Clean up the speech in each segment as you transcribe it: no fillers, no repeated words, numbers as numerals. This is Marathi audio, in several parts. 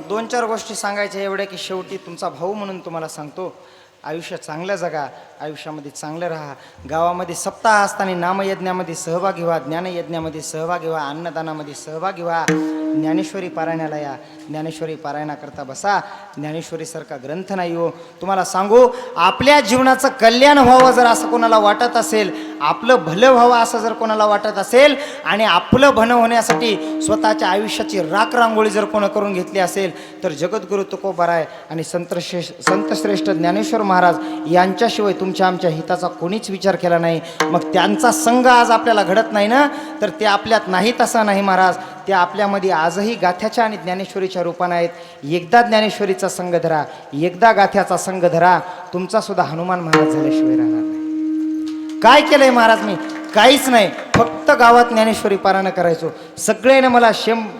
दोन चार गोष्टी सांगायच्या एवढ्या की शेवटी तुमचा भाऊ म्हणून तुम्हाला सांगतो, आयुष्य चांगलं जगा, आयुष्यामध्ये चांगलं राहा. गावामध्ये सप्ताह असताना नामयज्ञामध्ये सहभागी व्हा, ज्ञानयज्ञामध्ये सहभागी व्हा, अन्नदानामध्ये सहभागी व्हा, ज्ञानेश्वरी पारायणाला या, ज्ञानेश्वरी पारायणाकरता बसा. ज्ञानेश्वरीसारखा ग्रंथ नाही हो. तुम्हाला सांगू, आपल्या जीवनाचं कल्याण व्हावं जर असं कोणाला वाटत असेल, आपलं भलं व्हावं असं जर कोणाला वाटत असेल आणि आपलं भलं होण्यासाठी स्वतःच्या आयुष्याची राखरांगोळी जर कोणा करून घेतली असेल तर जगद्गुरु तुकोबाराय आणि संतश्रेष्ठ ज्ञानेश्वर महाराज यांच्याशिवाय तुमच्या आमच्या हिताचा कोणीच विचार केला नाही. मग त्यांचा संघ आज आपल्याला घडत नाही ना, तर ते आपल्यात नाहीत असं नाही महाराज, ते आपल्यामध्ये आजही गाथ्याच्या आणि ज्ञानेश्वरीच्या रूपाने आहेत. एकदा ज्ञानेश्वरीचा संघ धरा, एकदा गाथ्याचा संघ धरा, तुमचा सुद्धा हनुमान महाराज झाल्याशिवाय राहणार नाही. काय केलंय महाराज मी? काहीच नाही, फक्त गावात ज्ञानेश्वरी पारायण करायचो. सगळ्याने मला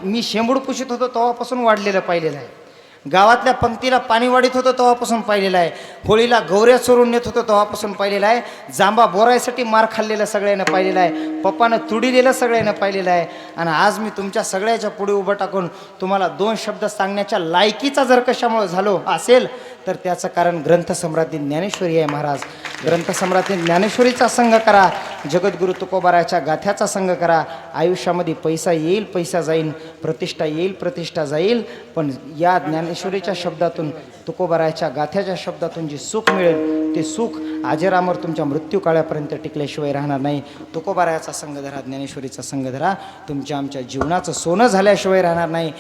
मी शेंबूड पुशीत होतो तेव्हापासून वाढलेलं पाहिलेलं आहे. गावातल्या पंक्तीला पाणी वाढीत होतं तेव्हापासून पाहिलेलं आहे. होळीला गौऱ्या चोरून नेत होतो तेव्हापासून पाहिलेलं आहे. जांबा बोरायसाठी मार खाल्लेलं सगळ्यांना पाहिलेलं आहे. पप्पानं तुडीलेलं सगळ्यांना पाहिलेलं आहे. आणि आज मी तुमच्या सगळ्याच्या पुढे उभं टाकून तुम्हाला दोन शब्द सांगण्याच्या लायकीचा जर कशामुळे झालो असेल तर त्याचं कारण ग्रंथसम्राज्ञी ज्ञानेश्वरी आहे महाराज. ग्रंथसम्राज्ञी ज्ञानेश्वरीचा संघ करा, जगद्गुरु तुकोबारायाच्या गाथ्याचा संघ करा. आयुष्यामध्ये पैसा येईल, पैसा जाईल, प्रतिष्ठा येईल, प्रतिष्ठा जाईल, पण या ज्ञानेश्वरीच्या शब्दातून, तुकोबारायाच्या गाथ्याच्या शब्दातून जे सुख मिळेल ते सुख अजरामर तुमच्या मृत्यूकाळापर्यंत टिकल्याशिवाय राहणार नाही. तुकोबारायाचा संघ धरा, ज्ञानेश्वरीचा संघ धरा, तुमच्या आमच्या जीवनाचं सोनं झाल्याशिवाय राहणार नाही.